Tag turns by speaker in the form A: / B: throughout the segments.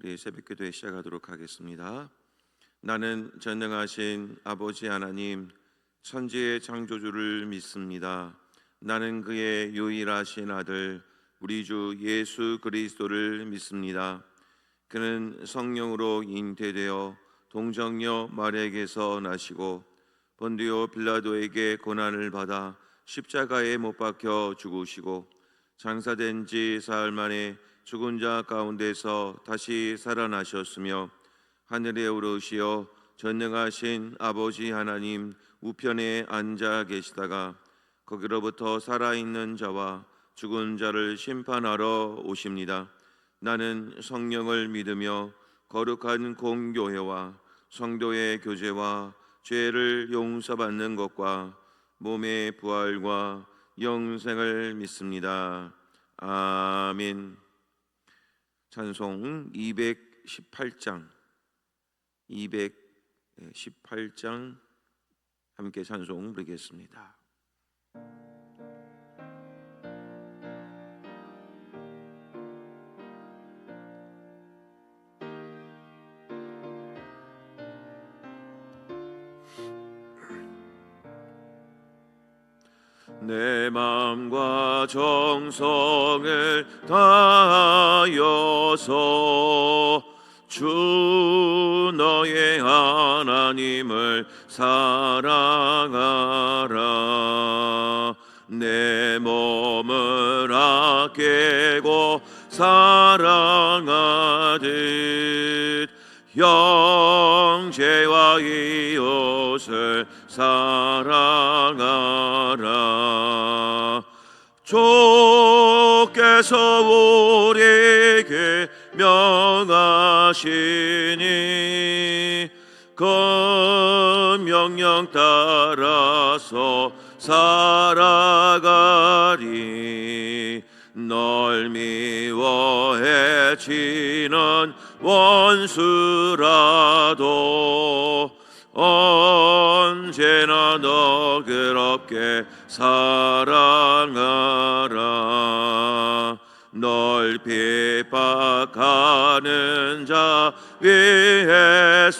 A: 우리 새벽기도에 시작하도록 하겠습니다. 나는 전능하신 아버지 하나님, 천지의 창조주를 믿습니다. 나는 그의 유일하신 아들 우리 주 예수 그리스도를 믿습니다. 그는 성령으로 잉태되어 동정녀 마리아에게서 나시고 본디오 빌라도에게 고난을 받아 십자가에 못 박혀 죽으시고 장사된 지 사흘 만에 죽은 자 가운데서 다시 살아나셨으며 하늘에 오르시어 전능하신 아버지 하나님 우편에 앉아 계시다가 거기로부터 살아있는 자와 죽은 자를 심판하러 오십니다. 나는 성령을 믿으며 거룩한 공교회와 성도의 교제와 죄를 용서받는 것과 몸의 부활과 영생을 믿습니다. 아멘. 찬송 218장 함께 찬송 부르겠습니다. 내 마음과 정성을 다하여서 주 너의 하나님을 사랑하라. 내 몸을 아끼고 사랑하듯 형제와 이웃을 사랑하라. 주께서 우리에게 명하시니 그 명령 따라서 살아가리. 널 미워해치는 원수라도 언제나 너그럽게 사랑하라. 널 핍박하는 자 위해서도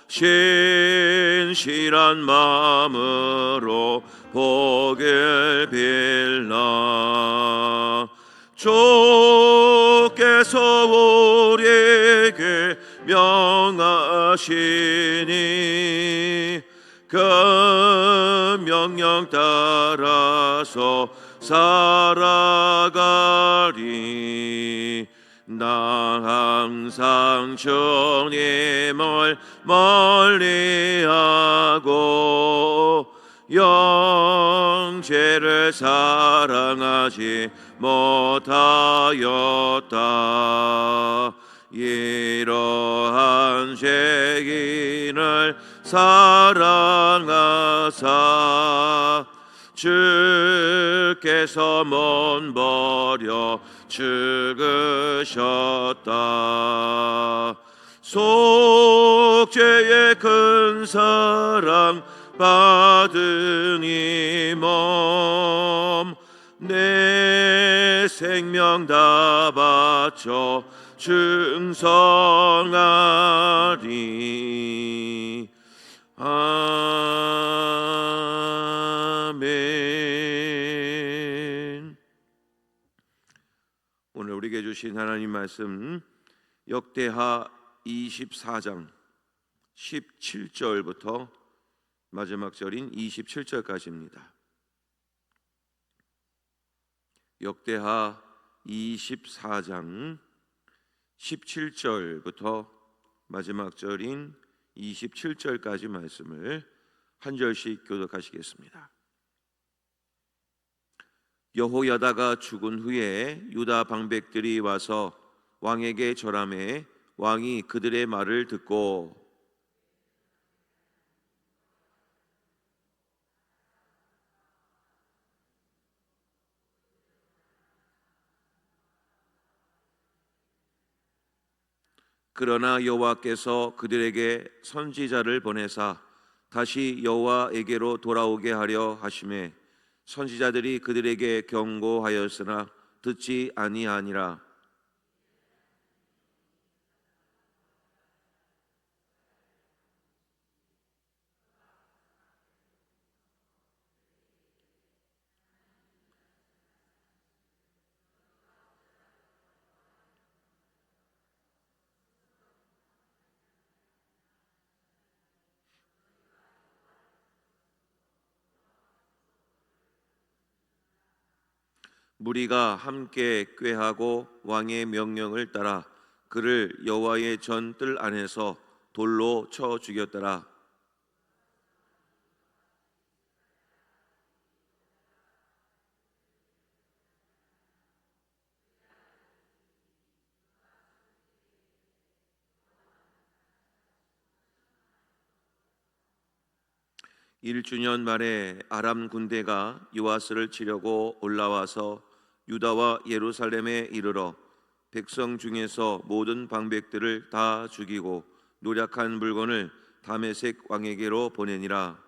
A: 신실한 마음으로 복을 빌라. 주께서 우리에게 명하시니 그 명령 따라서 살아가리. 나 항상 주님을 멀리하고 영체를 사랑하지 못하였다. 이러한 죄인을 사랑하사 주께서 못 버려 죽으셨다. 속죄의 큰 사랑 받은 이 몸 내 생명 다 바쳐 충성하리. 아멘. 오늘 우리에게 주신 하나님 말씀 역대하 24장 17절부터 마지막 절인 27절까지입니다. 역대하 24장 17절부터 마지막 절인 27절까지 말씀을 한 절씩 교독하시겠습니다. 여호야다가 죽은 후에 유다 방백들이 와서 왕에게 절하매 왕이 그들의 말을 듣고 그러나 여호와께서 그들에게 선지자를 보내사 다시 여호와에게로 돌아오게 하려 하심에 선지자들이 그들에게 경고하였으나 듣지 아니하니라. 무리가 함께 꾀하고 왕의 명령을 따라 그를 여호와의 전 뜰 안에서 돌로 쳐 죽였더라. 일주년 만에 아람 군대가 요아스를 치려고 올라와서 유다와 예루살렘에 이르러 백성 중에서 모든 방백들을 다 죽이고 노략한 물건을 다메섹 왕에게로 보내니라.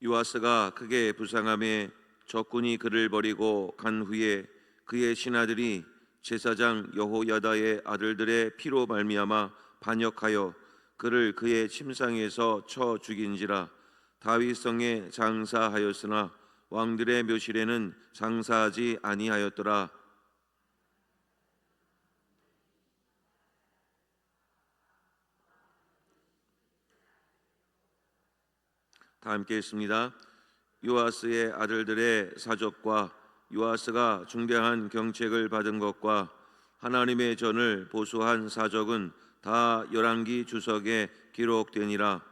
A: 요아스가 크게 부상함에 적군이 그를 버리고 간 후에 그의 신하들이 제사장 여호야다의 아들들의 피로 말미암아 반역하여 그를 그의 침상에서 쳐 죽인지라. 다윗성에 장사하였으나 왕들의 묘실에는 장사하지 아니하였더라. 다 함께 읽습니다. 요아스의 아들들의 사적과 요아스가 중대한 경책을 받은 것과 하나님의 전을 보수한 사적은 다 열왕기 주석에 기록되니라.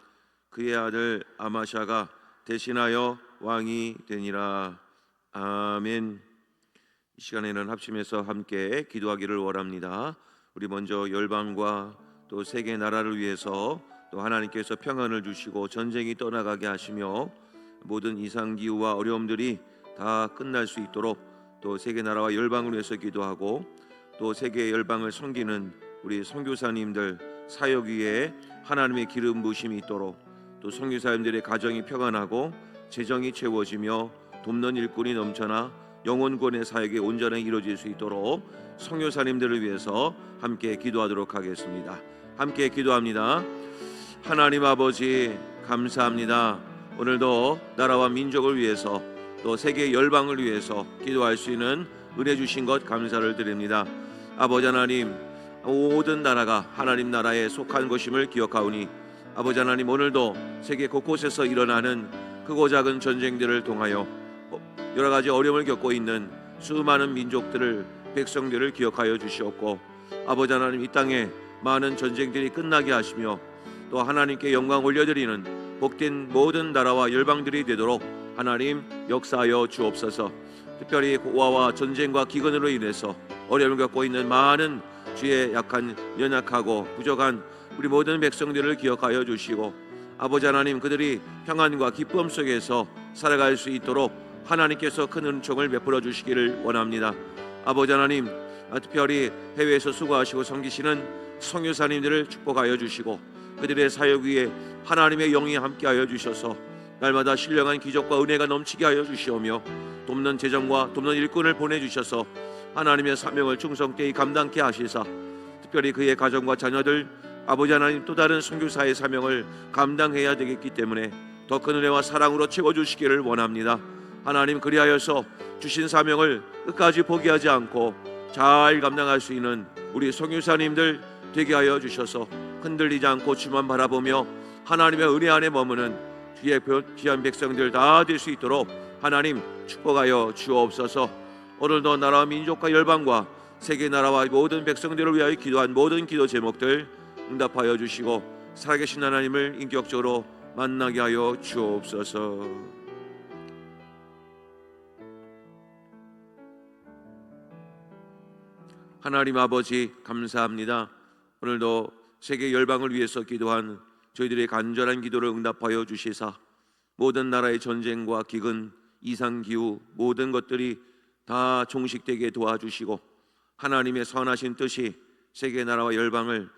A: 그의 아들 아마샤가 대신하여 왕이 되니라. 아멘. 이 시간에는 합심해서 함께 기도하기를 원합니다. 우리 먼저 열방과 또 세계 나라를 위해서 또 하나님께서 평안을 주시고 전쟁이 떠나가게 하시며 모든 이상기후와 어려움들이 다 끝날 수 있도록 또 세계 나라와 열방을 위해서 기도하고 또 세계 열방을 섬기는 우리 선교사님들 사역 위에 하나님의 기름 부으심이 있도록 또 선교사님들의 가정이 평안하고 재정이 채워지며 돕는 일꾼이 넘쳐나 영혼구원의 사역이 온전히 이루어질 수 있도록 선교사님들을 위해서 함께 기도하도록 하겠습니다. 함께 기도합니다. 하나님 아버지 감사합니다. 오늘도 나라와 민족을 위해서 또 세계 열방을 위해서 기도할 수 있는 은혜 주신 것 감사를 드립니다. 아버지 하나님, 모든 나라가 하나님 나라에 속한 것임을 기억하오니 아버지 하나님, 오늘도 세계 곳곳에서 일어나는 크고 작은 전쟁들을 통하여 여러 가지 어려움을 겪고 있는 수많은 민족들을 백성들을 기억하여 주시옵고 아버지 하나님, 이 땅에 많은 전쟁들이 끝나게 하시며 또 하나님께 영광 올려드리는 복된 모든 나라와 열방들이 되도록 하나님 역사하여 주옵소서. 특별히 고아와 전쟁과 기근으로 인해서 어려움을 겪고 있는 많은 주의 약한 연약하고 부족한 우리 모든 백성들을 기억하여 주시고 아버지 하나님, 그들이 평안과 기쁨 속에서 살아갈 수 있도록 하나님께서 큰 은총을 베풀어 주시기를 원합니다. 아버지 하나님, 특별히 해외에서 수고하시고 섬기시는 선교사님들을 축복하여 주시고 그들의 사역 위에 하나님의 영이 함께하여 주셔서 날마다 신령한 기적과 은혜가 넘치게 하여 주시오며 돕는 재정과 돕는 일꾼을 보내주셔서 하나님의 사명을 충성되이 감당케 하시사 특별히 그의 가정과 자녀들 아버지 하나님 또 다른 선교사의 사명을 감당해야 되겠기 때문에 더 큰 은혜와 사랑으로 채워주시기를 원합니다. 하나님, 그리하여서 주신 사명을 끝까지 포기하지 않고 잘 감당할 수 있는 우리 선교사님들 되게 하여 주셔서 흔들리지 않고 주만 바라보며 하나님의 은혜 안에 머무는 주의 귀한 백성들 다 될 수 있도록 하나님 축복하여 주옵소서. 오늘도 나라와 민족과 열방과 세계 나라와 모든 백성들을 위하여 기도한 모든 기도 제목들 응답하여 주시고 살아계신 하나님을 인격적으로 만나게 하여 주옵소서. 하나님 아버지 감사합니다. 오늘도 세계 열방을 위해서 기도한 저희들의 간절한 기도를 응답하여 주시사 모든 나라의 전쟁과 기근, 이상기후 모든 것들이 다 종식되게 도와주시고 하나님의 선하신 뜻이 세계 나라와 열방을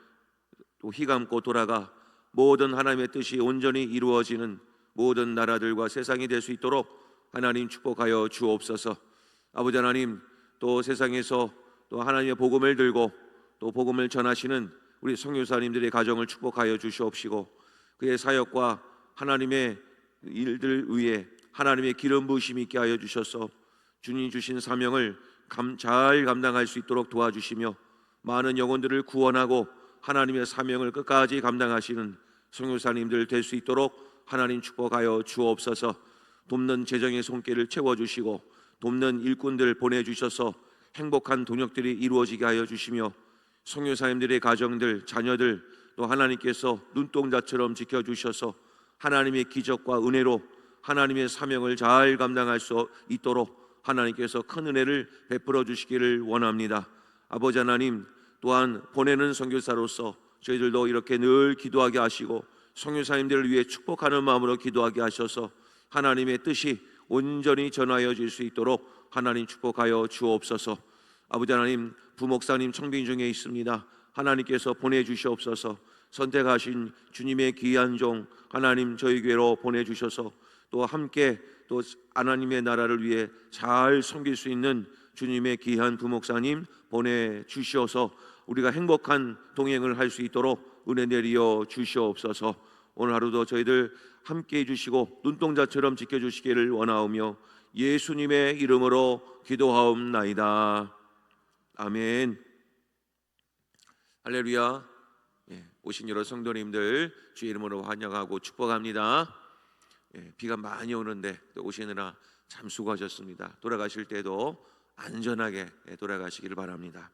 A: 또 휘감고 돌아가 모든 하나님의 뜻이 온전히 이루어지는 모든 나라들과 세상이 될 수 있도록 하나님 축복하여 주옵소서. 아버지 하나님, 또 세상에서 또 하나님의 복음을 들고 또 복음을 전하시는 우리 선교사님들의 가정을 축복하여 주시옵시고 그의 사역과 하나님의 일들 위에 하나님의 기름 부으심 있게 하여 주셔서 주님 주신 사명을 잘 감당할 수 있도록 도와주시며 많은 영혼들을 구원하고 하나님의 사명을 끝까지 감당하시는 선교사님들 될 수 있도록 하나님 축복하여 주옵소서. 돕는 재정의 손길을 채워주시고 돕는 일꾼들 보내주셔서 행복한 동역들이 이루어지게 하여 주시며 선교사님들의 가정들, 자녀들 또 하나님께서 눈동자처럼 지켜주셔서 하나님의 기적과 은혜로 하나님의 사명을 잘 감당할 수 있도록 하나님께서 큰 은혜를 베풀어 주시기를 원합니다. 아버지 하나님, 또한 보내는 선교사로서 저희들도 이렇게 늘 기도하게 하시고 선교사님들을 위해 축복하는 마음으로 기도하게 하셔서 하나님의 뜻이 온전히 전하여질 수 있도록 하나님 축복하여 주옵소서. 아버지 하나님, 부목사님 청빙 중에 있습니다. 하나님께서 보내주시옵소서. 선택하신 주님의 귀한 종 하나님 저희 교회로 보내주셔서 또 함께 또 하나님의 나라를 위해 잘 섬길 수 있는 주님의 귀한 부목사님 보내주시어서 우리가 행복한 동행을 할 수 있도록 은혜 내리어 주시옵소서. 오늘 하루도 저희들 함께 해주시고 눈동자처럼 지켜주시기를 원하오며 예수님의 이름으로 기도하옵나이다. 아멘. 할렐루야. 오신 여러 성도님들 주의 이름으로 환영하고 축복합니다. 비가 많이 오는데 오시느라 참 수고하셨습니다. 돌아가실 때도 안전하게 돌아가시기를 바랍니다.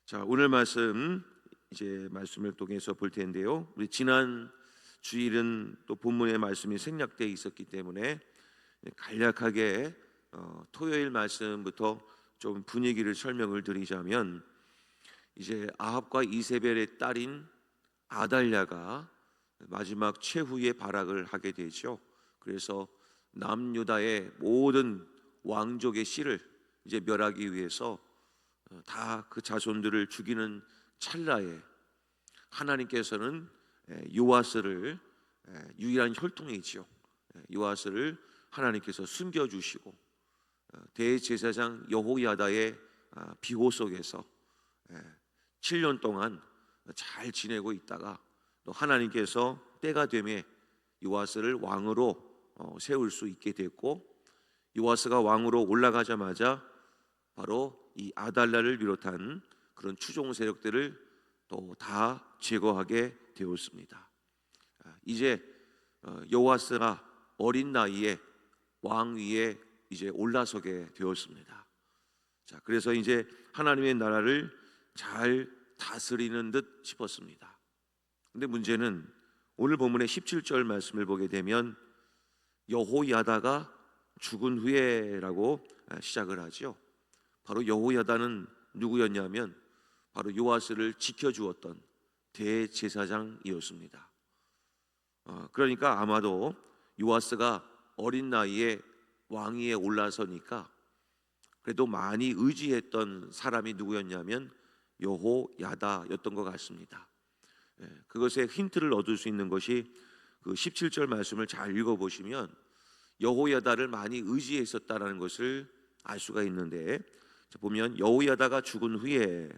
A: 자, 오늘 말씀 이제 말씀을 통해서 볼 텐데요. 우리 지난 주일은 또 본문의 말씀이 생략되어 있었기 때문에 간략하게 토요일 말씀부터 좀 분위기를 설명을 드리자면 이제 아합과 이세벨의 딸인 아달랴가 마지막 최후의 발악을 하게 되죠. 그래서 남유다의 모든 왕족의 씨를 이제 멸하기 위해서 다 그 자손들을 죽이는 찰나에 하나님께서는 요아스를 유일한 혈통이지요. 요아스를 하나님께서 숨겨주시고 대제사장 여호야다의 비호 속에서 7년 동안 잘 지내고 있다가 또 하나님께서 때가 되매 요아스를 왕으로 세울 수 있게 됐고 요아스가 왕으로 올라가자마자 바로 이 아달랴를 비롯한 그런 추종 세력들을 또 다 제거하게 되었습니다. 이제 요아스가 어린 나이에 왕위에 이제 올라서게 되었습니다. 자, 그래서 이제 하나님의 나라를 잘 다스리는 듯 싶었습니다. 근데 문제는 오늘 본문의 17절 말씀을 보게 되면 여호야다가 죽은 후에라고 시작을 하죠. 바로 여호야다는 누구였냐면 바로 요아스를 지켜주었던 대제사장이었습니다. 그러니까 아마도 요아스가 어린 나이에 왕위에 올라서니까 그래도 많이 의지했던 사람이 누구였냐면 여호야다였던 것 같습니다. 그것의 힌트를 얻을 수 있는 것이 그 17절 말씀을 잘 읽어보시면 여호야다를 많이 의지했었다라는 것을 알 수가 있는데, 보면 여호야다가 죽은 후에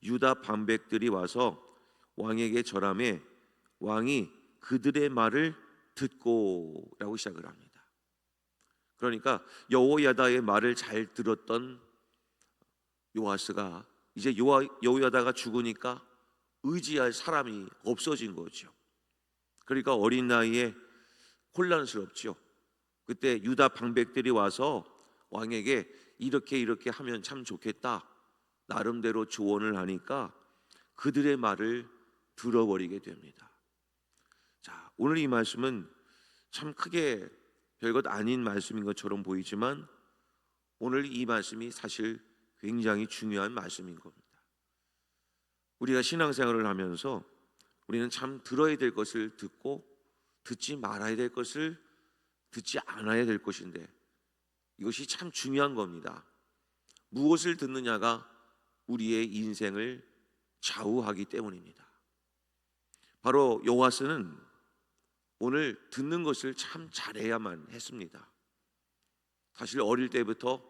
A: 유다 방백들이 와서 왕에게 절하매 왕이 그들의 말을 듣고라고 시작을 합니다. 그러니까 여호야다의 말을 잘 들었던 요아스가 이제 여호야다가 죽으니까 의지할 사람이 없어진 거죠. 그러니까 어린 나이에 혼란스럽죠. 그때 유다 방백들이 와서 왕에게 이렇게 하면 참 좋겠다 나름대로 조언을 하니까 그들의 말을 들어버리게 됩니다. 자, 오늘 이 말씀은 참 크게 별것 아닌 말씀인 것처럼 보이지만 오늘 이 말씀이 사실 굉장히 중요한 말씀인 겁니다. 우리가 신앙생활을 하면서 우리는 참 들어야 될 것을 듣고 듣지 말아야 될 것을 듣지 않아야 될 것인데 이것이 참 중요한 겁니다. 무엇을 듣느냐가 우리의 인생을 좌우하기 때문입니다. 바로 요아스는 오늘 듣는 것을 참 잘해야만 했습니다. 사실 어릴 때부터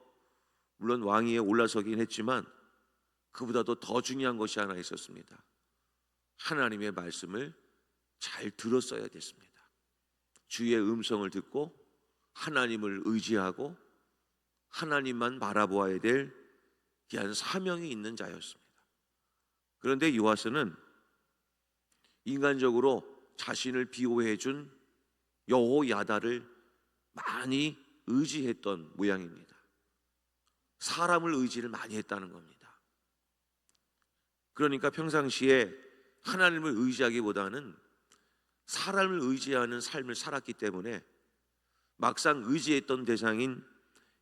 A: 물론 왕위에 올라서긴 했지만 그보다도 더 중요한 것이 하나 있었습니다. 하나님의 말씀을 잘 들었어야 됐습니다. 주의 음성을 듣고 하나님을 의지하고 하나님만 바라보아야 될 귀한 사명이 있는 자였습니다. 그런데 요아스는 인간적으로 자신을 비호해 준 여호야다를 많이 의지했던 모양입니다. 사람을 의지를 많이 했다는 겁니다. 그러니까 평상시에 하나님을 의지하기보다는 사람을 의지하는 삶을 살았기 때문에 막상 의지했던 대상인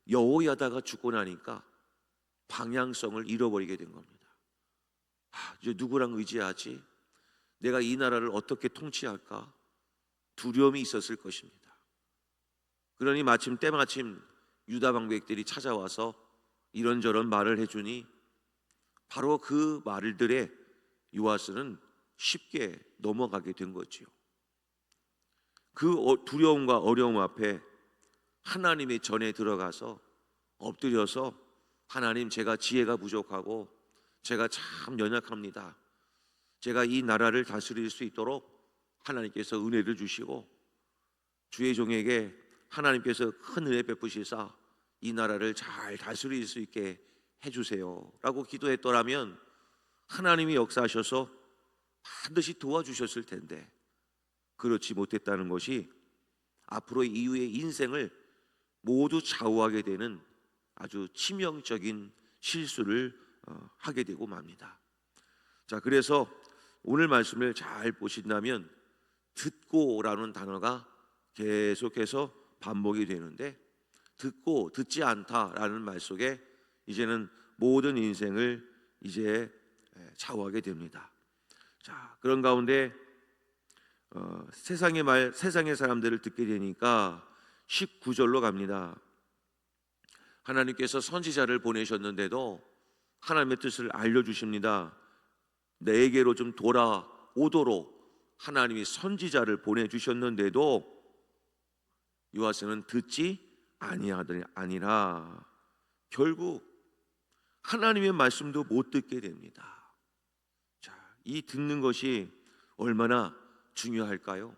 A: 여호야다가 죽고 나니까 방향성을 잃어버리게 된 겁니다. 이제 누구랑 의지하지? 내가 이 나라를 어떻게 통치할까? 두려움이 있었을 것입니다. 그러니 때마침 유다 방백들이 찾아와서 이런저런 말을 해주니 바로 그 말들에 요아스는 쉽게 넘어가게 된 거지요. 그 두려움과 어려움 앞에 하나님의 전에 들어가서 엎드려서 하나님, 제가 지혜가 부족하고 제가 참 연약합니다. 제가 이 나라를 다스릴 수 있도록 하나님께서 은혜를 주시고 주의 종에게 하나님께서 큰 은혜 베푸시사 이 나라를 잘 다스릴 수 있게 해주세요 라고 기도했더라면 하나님이 역사하셔서 반드시 도와주셨을 텐데 그렇지 못했다는 것이 앞으로 이후의 인생을 모두 좌우하게 되는 아주 치명적인 실수를 하게 되고 맙니다. 자, 그래서 오늘 말씀을 잘 보신다면 듣고라는 단어가 계속해서 반복이 되는데 듣고 듣지 않다라는 말 속에 이제는 모든 인생을 이제 좌우하게 됩니다. 자, 그런 가운데 세상의 사람들을 듣게 되니까 19절로 갑니다. 하나님께서 선지자를 보내셨는데도 하나님의 뜻을 알려주십니다. 내게로 좀 돌아오도록 하나님이 선지자를 보내주셨는데도 요아스는 듣지 아니라 결국 하나님의 말씀도 못 듣게 됩니다. 자, 이 듣는 것이 얼마나 중요할까요?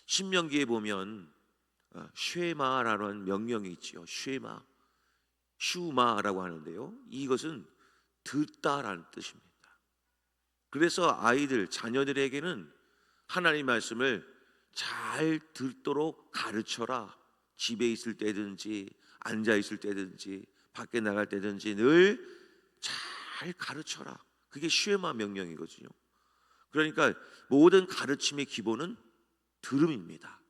A: 신명기에 보면 쉐마라는 명령이 있지요. 슈마라고 하는데요, 이것은 듣다라는 뜻입니다. 그래서 자녀들에게는 하나님 말씀을 잘 듣도록 가르쳐라. 집에 있을 때든지 앉아 있을 때든지 밖에 나갈 때든지 늘 잘 가르쳐라. 그게 쉐마 명령이거든요. 그러니까 모든 가르침의 기본은 들음입니다.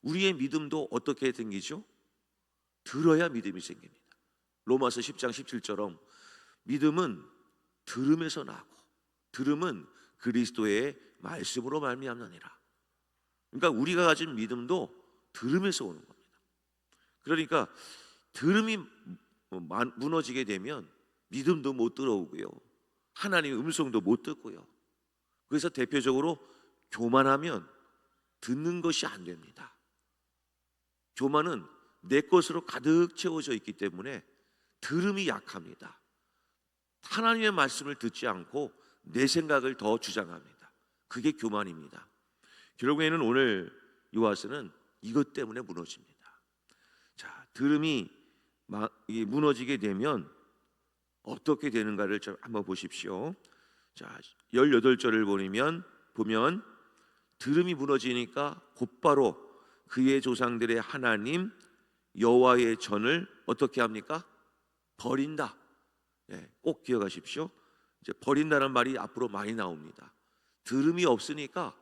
A: 우리의 믿음도 어떻게 생기죠? 들어야 믿음이 생깁니다. 로마서 10장 17처럼 믿음은 들음에서 나고 들음은 그리스도의 말씀으로 말미암느니라. 그러니까 우리가 가진 믿음도 들음에서 오는 겁니다. 그러니까 들음이 무너지게 되면 믿음도 못 들어오고요, 하나님의 음성도 못 듣고요. 그래서 대표적으로 교만하면 듣는 것이 안 됩니다. 교만은 내 것으로 가득 채워져 있기 때문에 들음이 약합니다. 하나님의 말씀을 듣지 않고 내 생각을 더 주장합니다. 그게 교만입니다. 결국에는 오늘 요아스는 이것 때문에 무너집니다. 자, 들음이 무너지게 되면 어떻게 되는가를 한번 보십시오. 자, 18절을 보면 들음이 무너지니까 곧바로 그의 조상들의 하나님 여호와의 전을 어떻게 합니까? 버린다. 꼭 기억하십시오. 이제 버린다는 말이 앞으로 많이 나옵니다. 들음이 없으니까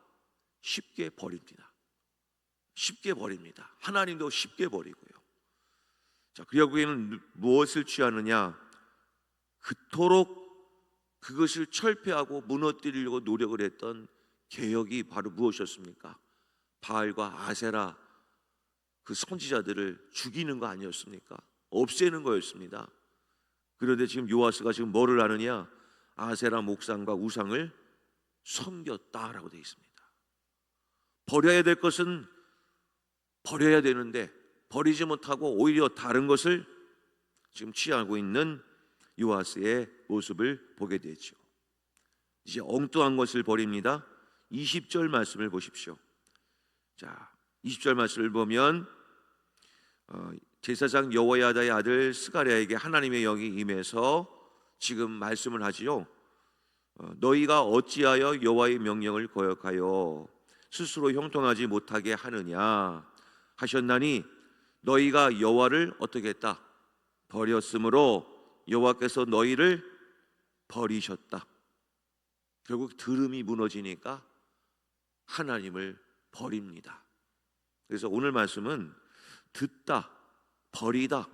A: 쉽게 버립니다. 쉽게 버립니다. 하나님도 쉽게 버리고요. 자, 결국에는 무엇을 취하느냐? 그토록 그것을 철폐하고 무너뜨리려고 노력을 했던 개혁이 바로 무엇이었습니까? 바알과 아세라 그 선지자들을 죽이는 거 아니었습니까? 없애는 거였습니다. 그런데 지금 요아스가 지금 뭐를 하느냐? 아세라 목상과 우상을 섬겼다라고 되어 있습니다. 버려야 될 것은 버려야 되는데 버리지 못하고 오히려 다른 것을 지금 취하고 있는 요아스의 모습을 보게 되죠. 이제 엉뚱한 것을 버립니다. 20절 말씀을 보십시오. 자, 20절 말씀을 보면 제사장 여호야다의 아들 스가랴에게 하나님의 영이 임해서 지금 말씀을 하지요. 너희가 어찌하여 여호와의 명령을 거역하여 스스로 형통하지 못하게 하느냐 하셨나니 너희가 여호와를 어떻게 했다? 버렸으므로 여호와께서 너희를 버리셨다. 결국 들음이 무너지니까 하나님을 버립니다. 그래서 오늘 말씀은 듣다, 버리다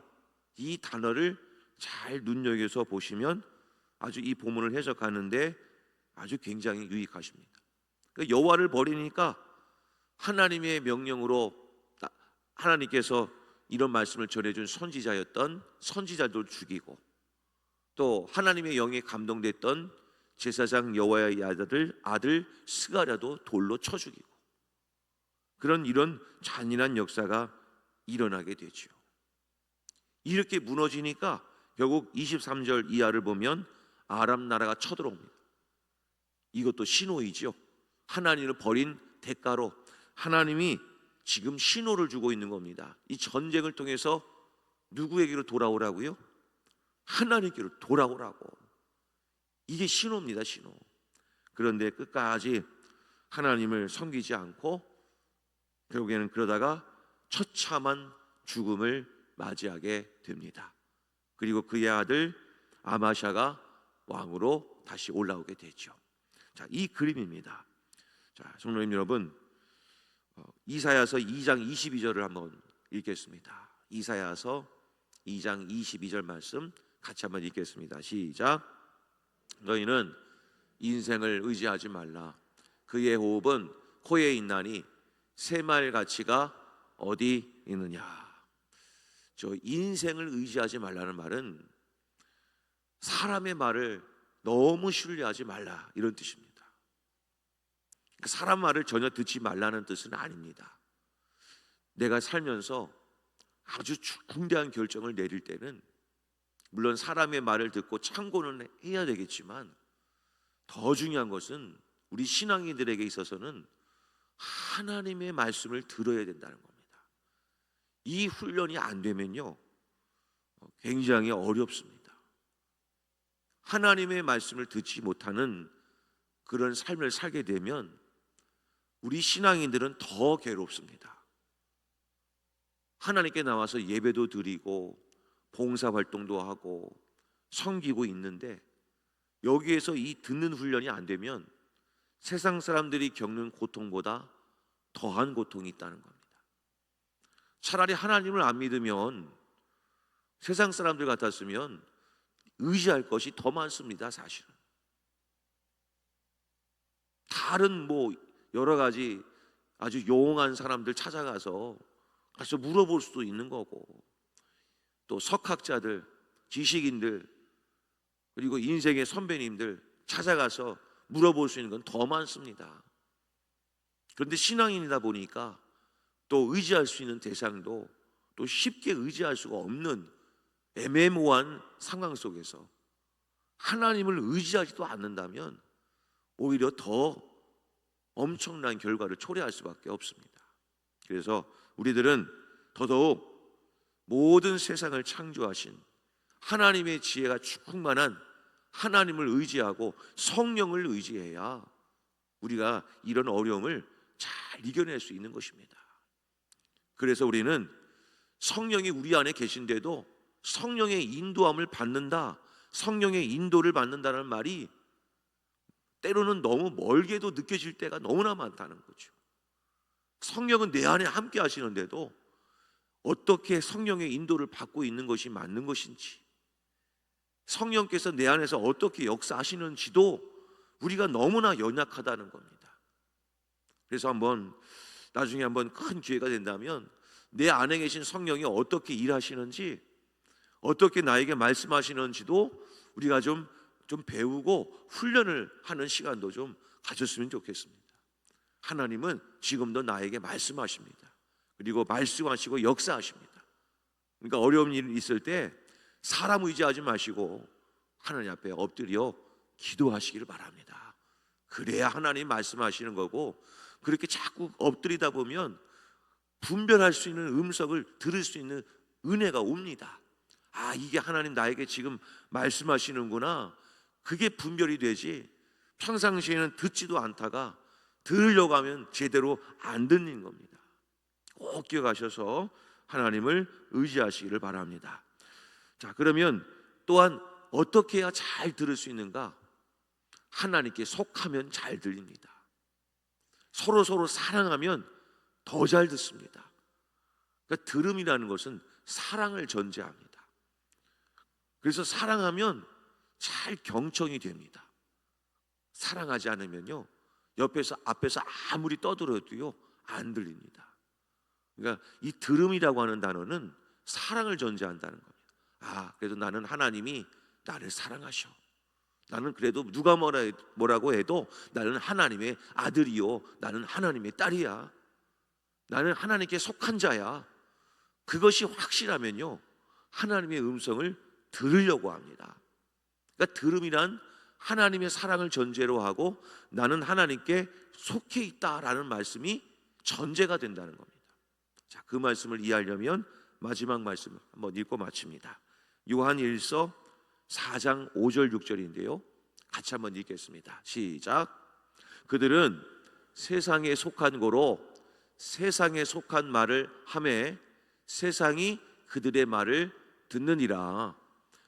A: 이 단어를 잘 눈여겨서 보시면 아주 이 본문을 해석하는데 아주 굉장히 유익하십니다. 그러니까 여호와를 버리니까 하나님의 명령으로 하나님께서 이런 말씀을 전해준 선지자였던 선지자도 죽이고 또 하나님의 영에 감동됐던 제사장 여호야의 아들 스가랴도 돌로 쳐 죽이고 이런 잔인한 역사가 일어나게 되죠. 이렇게 무너지니까 결국 23절 이하를 보면 아람 나라가 쳐들어옵니다. 이것도 신호이지요. 하나님을 버린 대가로 하나님이 지금 신호를 주고 있는 겁니다. 이 전쟁을 통해서 누구에게로 돌아오라고요? 하나님께로 돌아오라고. 이게 신호입니다, 신호. 그런데 끝까지 하나님을 섬기지 않고 결국에는 그러다가 처참한 죽음을 맞이하게 됩니다. 그리고 그의 아들 아마샤가 왕으로 다시 올라오게 되죠. 자, 이 그림입니다. 자, 성도님 여러분, 이사야서 2장 22절을 한번 읽겠습니다. 이사야서 2장 22절 말씀 같이 한번 읽겠습니다. 시작. 너희는 인생을 의지하지 말라. 그의 호흡은 코에 있나니 새말 가치가 어디 있느냐. 저 인생을 의지하지 말라는 말은 사람의 말을 너무 신뢰하지 말라 이런 뜻입니다. 사람 말을 전혀 듣지 말라는 뜻은 아닙니다. 내가 살면서 아주 중대한 결정을 내릴 때는 물론 사람의 말을 듣고 참고는 해야 되겠지만 더 중요한 것은 우리 신앙인들에게 있어서는 하나님의 말씀을 들어야 된다는 겁니다. 이 훈련이 안 되면요 굉장히 어렵습니다. 하나님의 말씀을 듣지 못하는 그런 삶을 살게 되면 우리 신앙인들은 더 괴롭습니다. 하나님께 나와서 예배도 드리고 봉사활동도 하고 섬기고 있는데 여기에서 이 듣는 훈련이 안 되면 세상 사람들이 겪는 고통보다 더한 고통이 있다는 겁니다. 차라리 하나님을 안 믿으면 세상 사람들 같았으면 의지할 것이 더 많습니다. 사실은 다른 여러 가지 아주 용한 사람들 찾아가서 물어볼 수도 있는 거고 또 석학자들, 지식인들 그리고 인생의 선배님들 찾아가서 물어볼 수 있는 건 더 많습니다. 그런데 신앙인이다 보니까 또 의지할 수 있는 대상도 또 쉽게 의지할 수가 없는 애매모호한 상황 속에서 하나님을 의지하지도 않는다면 오히려 더 엄청난 결과를 초래할 수밖에 없습니다. 그래서 우리들은 더더욱 모든 세상을 창조하신 하나님의 지혜가 충만한 하나님을 의지하고 성령을 의지해야 우리가 이런 어려움을 잘 이겨낼 수 있는 것입니다. 그래서 우리는 성령이 우리 안에 계신데도 성령의 인도함을 받는다, 성령의 인도를 받는다는 말이 때로는 너무 멀게도 느껴질 때가 너무나 많다는 거죠. 성령은 내 안에 함께 하시는데도 어떻게 성령의 인도를 받고 있는 것이 맞는 것인지, 성령께서 내 안에서 어떻게 역사하시는지도 우리가 너무나 연약하다는 겁니다. 그래서 나중에 한번 큰 기회가 된다면 내 안에 계신 성령이 어떻게 일하시는지, 어떻게 나에게 말씀하시는지도 우리가 좀 배우고 훈련을 하는 시간도 좀 가졌으면 좋겠습니다. 하나님은 지금도 나에게 말씀하십니다. 그리고 말씀하시고 역사하십니다. 그러니까 어려운 일이 있을 때 사람 의지하지 마시고 하나님 앞에 엎드려 기도하시기를 바랍니다. 그래야 하나님 말씀하시는 거고, 그렇게 자꾸 엎드리다 보면 분별할 수 있는 음성을 들을 수 있는 은혜가 옵니다. 아, 이게 하나님 나에게 지금 말씀하시는구나. 그게 분별이 되지, 평상시에는 듣지도 않다가 들으려고 하면 제대로 안 듣는 겁니다. 꼭 기억하셔서 하나님을 의지하시기를 바랍니다. 자, 그러면 또한 어떻게 해야 잘 들을 수 있는가? 하나님께 속하면 잘 들립니다. 서로 사랑하면 더 잘 듣습니다. 그러니까 들음이라는 것은 사랑을 전제합니다. 그래서 사랑하면 잘 경청이 됩니다. 사랑하지 않으면요, 앞에서 아무리 떠들어도요 안 들립니다. 그러니까 이 들음이라고 하는 단어는 사랑을 전제한다는 겁니다. 아, 그래도 나는 하나님이 나를 사랑하셔. 나는 그래도 누가 뭐라고 해도 나는 하나님의 아들이요, 나는 하나님의 딸이야. 나는 하나님께 속한 자야. 그것이 확실하면요 하나님의 음성을 들으려고 합니다. 그러니까 들음이란 하나님의 사랑을 전제로 하고 나는 하나님께 속해 있다라는 말씀이 전제가 된다는 겁니다. 자, 그 말씀을 이해하려면 마지막 말씀을 한번 읽고 마칩니다. 요한일서 4장 5절 6절인데요 같이 한번 읽겠습니다. 시작. 그들은 세상에 속한 고로 세상에 속한 말을 하매 세상이 그들의 말을 듣느니라.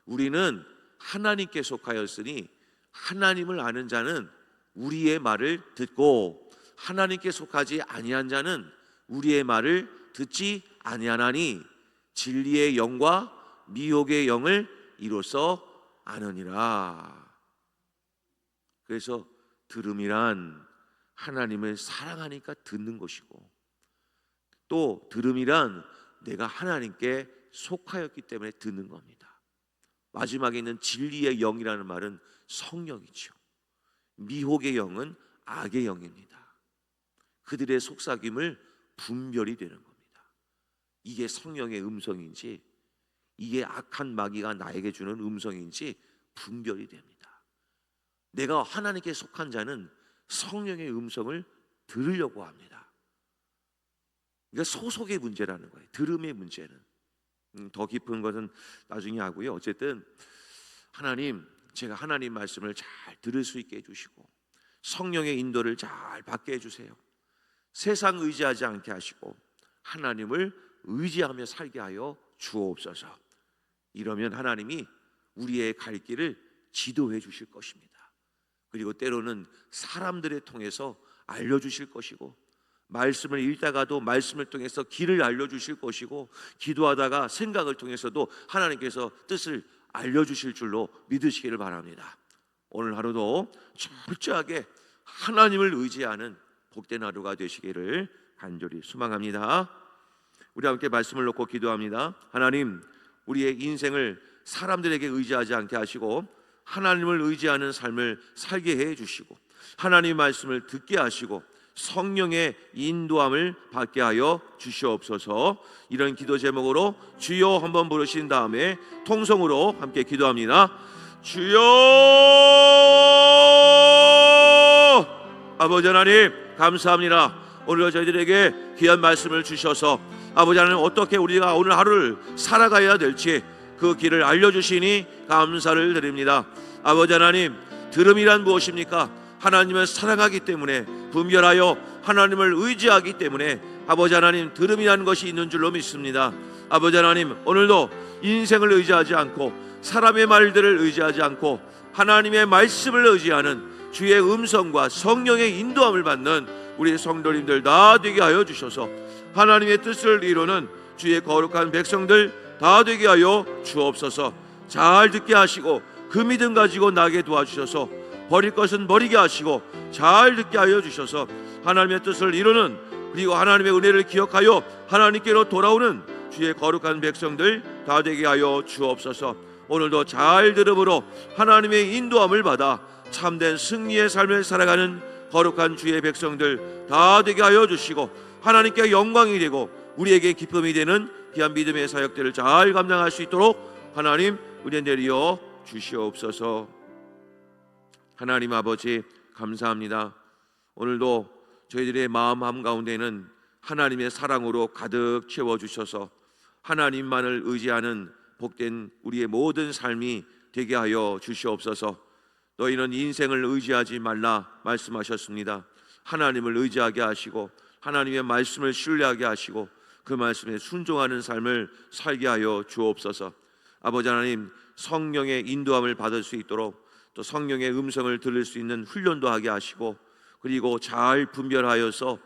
A: 우리는 하나님께 속하였으니 하나님을 아는 자는 우리의 말을 듣고 하나님께 속하지 아니한 자는 우리의 말을 듣지 아니하나니 진리의 영과 미혹의 영을 이로써 아느니라. 그래서 들음이란 하나님을 사랑하니까 듣는 것이고, 또 들음이란 내가 하나님께 속하였기 때문에 듣는 겁니다. 마지막에 있는 진리의 영이라는 말은 성령이죠. 미혹의 영은 악의 영입니다. 그들의 속삭임을 분별이 되는 겁니다. 이게 성령의 음성인지 이게 악한 마귀가 나에게 주는 음성인지 분별이 됩니다. 내가 하나님께 속한 자는 성령의 음성을 들으려고 합니다. 그러니까 소속의 문제라는 거예요. 들음의 문제는. 더 깊은 것은 나중에 하고요. 어쨌든 하나님, 제가 하나님 말씀을 잘 들을 수 있게 해주시고 성령의 인도를 잘 받게 해주세요. 세상 의지하지 않게 하시고 하나님을 의지하며 살게 하여 주옵소서. 이러면 하나님이 우리의 갈 길을 지도해 주실 것입니다. 그리고 때로는 사람들을 통해서 알려주실 것이고, 말씀을 읽다가도 말씀을 통해서 길을 알려주실 것이고, 기도하다가 생각을 통해서도 하나님께서 뜻을 알려주실 줄로 믿으시기를 바랍니다. 오늘 하루도 철저하게 하나님을 의지하는 복된 하루가 되시기를 간절히 소망합니다. 우리 함께 말씀을 놓고 기도합니다. 하나님, 우리의 인생을 사람들에게 의지하지 않게 하시고 하나님을 의지하는 삶을 살게 해주시고 하나님의 말씀을 듣게 하시고 성령의 인도함을 받게 하여 주시옵소서. 이런 기도 제목으로 주여 한번 부르신 다음에 통성으로 함께 기도합니다. 주여! 아버지 하나님 감사합니다. 오늘 저희들에게 귀한 말씀을 주셔서 아버지 하나님 어떻게 우리가 오늘 하루를 살아가야 될지 그 길을 알려주시니 감사를 드립니다. 아버지 하나님, 들음이란 무엇입니까? 하나님을 사랑하기 때문에, 분별하여 하나님을 의지하기 때문에 아버지 하나님 들음이라는 것이 있는 줄로 믿습니다. 아버지 하나님, 오늘도 인생을 의지하지 않고 사람의 말들을 의지하지 않고 하나님의 말씀을 의지하는 주의 음성과 성령의 인도함을 받는 우리 성도님들 다 되게 하여 주셔서 하나님의 뜻을 이루는 주의 거룩한 백성들 다 되게 하여 주옵소서. 잘 듣게 하시고 그 믿음 가지고 나게 도와주셔서 버릴 것은 버리게 하시고 잘 듣게 하여 주셔서 하나님의 뜻을 이루는, 그리고 하나님의 은혜를 기억하여 하나님께로 돌아오는 주의 거룩한 백성들 다 되게 하여 주옵소서. 오늘도 잘 들음으로 하나님의 인도함을 받아 참된 승리의 삶을 살아가는 거룩한 주의 백성들 다 되게 하여 주시고 하나님께 영광이 되고 우리에게 기쁨이 되는 귀한 믿음의 사역들을 잘 감당할 수 있도록 하나님 은혜 내리어 주시옵소서. 하나님 아버지 감사합니다. 오늘도 저희들의 마음 한가운데는 하나님의 사랑으로 가득 채워주셔서 하나님만을 의지하는 복된 우리의 모든 삶이 되게 하여 주시옵소서. 너희는 인생을 의지하지 말라 말씀하셨습니다. 하나님을 의지하게 하시고 하나님의 말씀을 신뢰하게 하시고 그 말씀에 순종하는 삶을 살게 하여 주옵소서. 아버지 하나님, 성령의 인도함을 받을 수 있도록 또 성령의 음성을 들을 수 있는 훈련도 하게 하시고 그리고 잘 분별하여서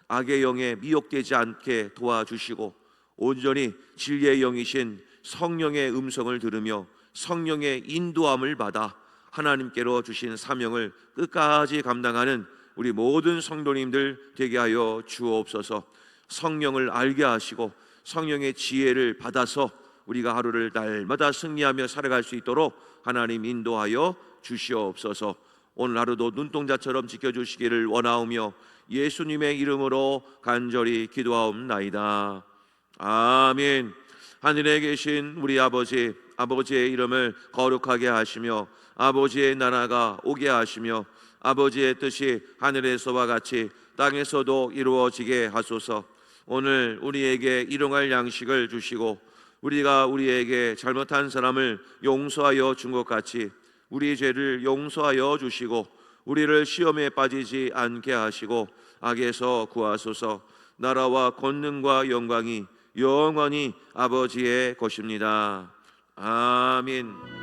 A: 악의 영에 미혹되지 않게 도와주시고 온전히 진리의 영이신 성령의 음성을 들으며 성령의 인도함을 받아 하나님께로 주신 사명을 끝까지 감당하는 우리 모든 성도님들 되게 하여 주옵소서. 성령을 알게 하시고 성령의 지혜를 받아서 우리가 하루를 날마다 승리하며 살아갈 수 있도록 하나님 인도하여 주시옵소서. 오늘 하루도 눈동자처럼 지켜주시기를 원하오며 예수님의 이름으로 간절히 기도하옵나이다. 아멘. 하늘에 계신 우리 아버지, 아버지의 이름을 거룩하게 하시며 아버지의 나라가 오게 하시며 아버지의 뜻이 하늘에서와 같이 땅에서도 이루어지게 하소서. 오늘 우리에게 일용할 양식을 주시고 우리가 우리에게 잘못한 사람을 용서하여 준 것 같이 우리 죄를 용서하여 주시고 우리를 시험에 빠지지 않게 하시고 악에서 구하소서. 나라와 권능과 영광이 영원히 아버지의 것입니다. 아멘.